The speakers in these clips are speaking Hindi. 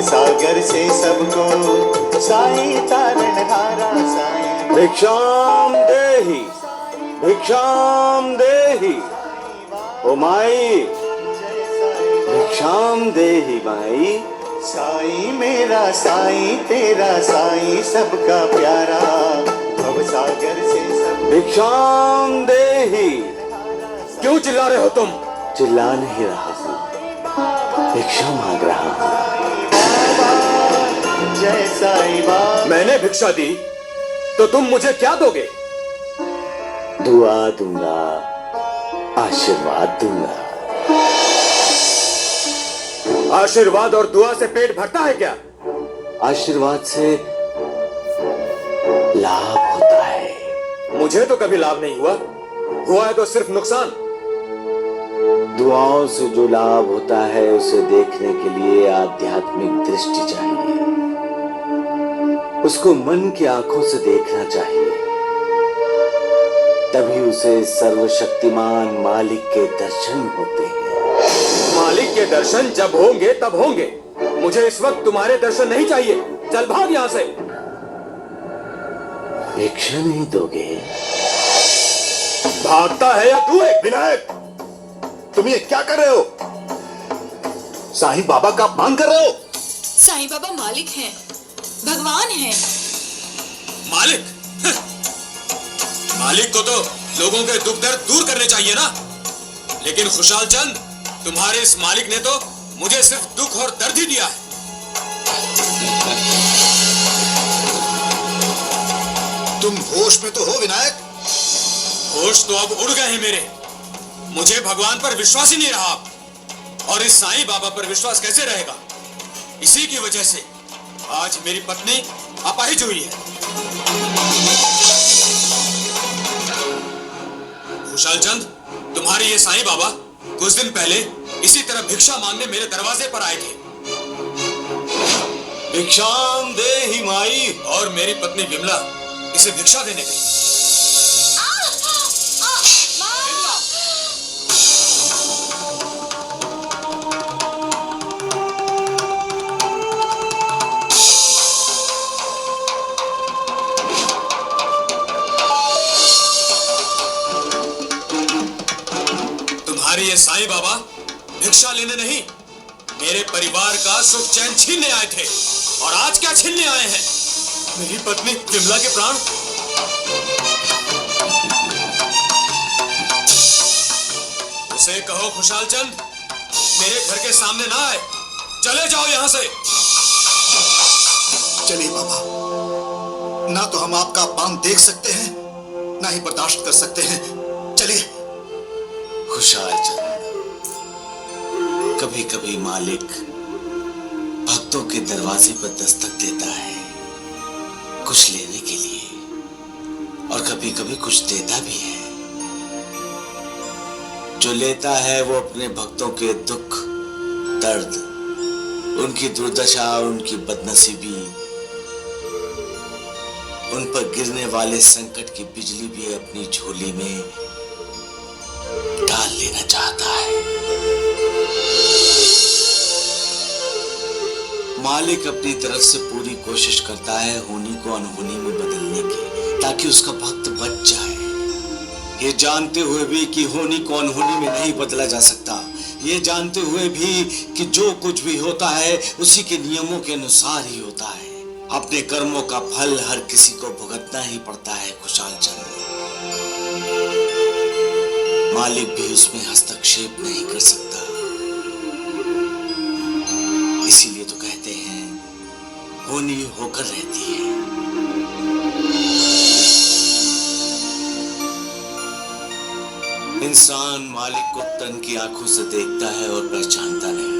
सागर से सबको साई तारणहारा साई। भिक्षाम देहि, भिक्षाम देहि। ओ माई, भिक्षाम देहि माई। साई मेरा साई तेरा साई सबका प्यारा, भव सागर से सब। भिक्षाम देहि। क्यों चिल्ला रहे हो तुम? चिल्ला नहीं रहा हूँ, भिक्षा मांग रहा हूँ। जय साई बाबा। मैंने भिक्षा दी तो तुम मुझे क्या दोगे? दुआ दूंगा, आशीर्वाद दूंगा। आशीर्वाद और दुआ से पेट भरता है क्या? आशीर्वाद से लाभ होता है। मुझे तो कभी लाभ नहीं हुआ, हुआ है तो सिर्फ नुकसान। दुआओं से जो लाभ होता है उसे देखने के लिए आध्यात्मिक दृष्टि चाहिए, उसको मन की आंखों से देखना चाहिए, तभी उसे सर्वशक्तिमान मालिक के दर्शन होते हैं। मालिक के दर्शन जब होंगे तब होंगे, मुझे इस वक्त तुम्हारे दर्शन नहीं चाहिए। चल भाग यहां से। भिक्षा नहीं दोगे? भागता है या तू? विनायक, तुम ये क्या कर रहे हो? साईं बाबा का अपमान कर रहे हो। साईं बाबा मालिक हैं, भगवान हैं। मालिक? मालिक को तो लोगों के दुख दर्द दूर करने चाहिए ना, लेकिन खुशाल चंद, तुम्हारे इस मालिक ने तो मुझे सिर्फ दुख और दर्द ही दिया है। तुम होश में तो हो विनायक? होश तो अब उड़ गए हैं मेरे। मुझे भगवान पर विश्वास ही नहीं रहा, और इस साईं बाबा पर विश्वास कैसे रहेगा? इसी की वजह से आज मेरी पत्नी अपाहिज हुई है। खुशाल चंद, तुम्हारे ये साईं बाबा कुछ दिन पहले इसी तरह भिक्षा मांगने मेरे दरवाजे पर आए थे। भिक्षाम देहि माई। और मेरी पत्नी विमला इसे भिक्षा देने गई। तुम्हारे ये साईं बाबा भिक्षा लेने नहीं, मेरे परिवार का सुख चैन छीनने आए थे, और आज क्या छीनने आए हैं? मेरी पत्नी विमला के प्राण। उसे कहो खुशाल चंद मेरे घर के सामने ना आए, चले जाओ यहां से। चलिए बाबा, ना तो हम आपका अपमान देख सकते हैं, ना ही बर्दाश्त कर सकते हैं। चलिए। खुशाल चंद, कभी कभी मालिक भक्तों के दरवाजे पर दस्तक देता है कुछ लेने के लिए, और कभी कभी कुछ देता भी है। जो लेता है वो अपने भक्तों के दुख दर्द, उनकी दुर्दशा, उनकी बदनसीबी, उन पर गिरने वाले संकट की बिजली भी अपनी झोली में डाल लेना चाहता है। मालिक अपनी तरफ से पूरी कोशिश करता है होनी को अनहोनी में बदलने की, ताकि उसका भक्त बच जाए, ये जानते हुए भी कि होनी को अनहोनी में नहीं बदला जा सकता, ये जानते हुए भी कि जो कुछ भी होता है उसी के नियमों के अनुसार ही होता है। अपने कर्मों का फल हर किसी को भुगतना ही पड़ता है खुशाल चंद। मालिक भी उसमें हस्तक्षेप नहीं कर सकता। इसीलिए तो कहते हैं होनी होकर रहती है। इंसान मालिक को तन की आंखों से देखता है और पहचानता नहीं।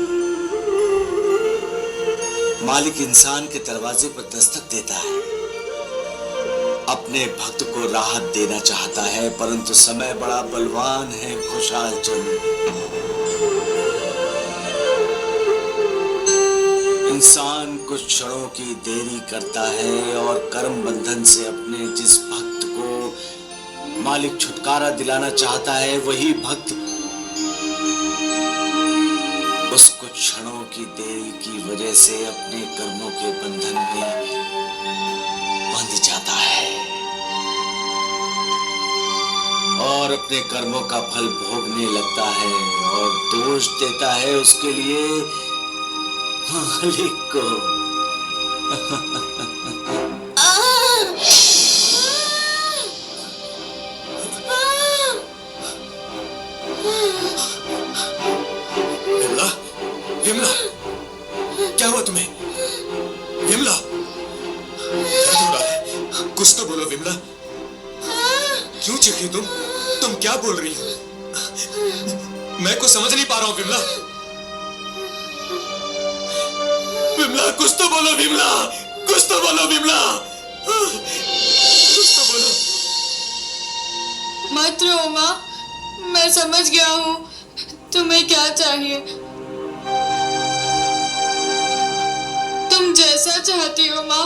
मालिक इंसान के दरवाजे पर दस्तक देता है, अपने भक्त को राहत देना चाहता है, परंतु समय बड़ा बलवान है खुशाल चंद। इंसान कुछ क्षणों की देरी करता है और कर्म बंधन से अपने जिस भक्त को मालिक छुटकारा दिलाना चाहता है, वही भक्त उस कुछ क्षणों की देरी की वजह से अपने कर्मों के बंधन में बंध जाता है और अपने कर्मों का फल भोगने लगता है और दोष देता है उसके लिए मालिक को। विमला, विमला, क्या हुआ तुम्हें? विमला, क्या हो रहा है? कुछ तो बोलो विमला। क्यों चीखी तुम? तुम क्या बोल रही हो? मैं कुछ समझ नहीं पा रहा हूं विमला। विमला, कुछ तो बोलो विमला, कुछ तो बोलो विमला, कुछ तो बोलो। मत रो माँ, मैं समझ गया हूँ तुम्हें क्या चाहिए। तुम जैसा चाहती हो माँ,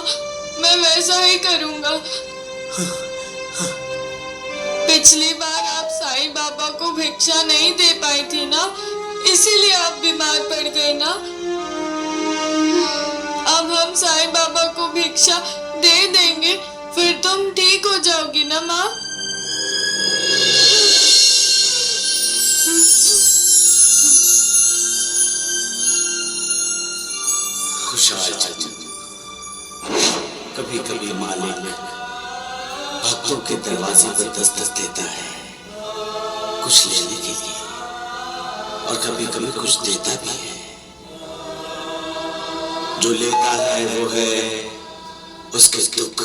मैं वैसा ही करूँगा। पिछली बार आप साईं बाबा को भिक्षा नहीं दे पाई थी ना, इसीलिए आप बीमार पड़ गई ना। अब हम साईं बाबा को भिक्षा दे देंगे, फिर तुम ठीक हो जाओगी ना माँ। खुशहाल चंद, कभी कभी मालिक भक्तों के दरवाजे पर दस्तक देता है कुछ लेने के लिए, और कभी कभी कुछ देता भी है। जो लेता है वो है उसके दुख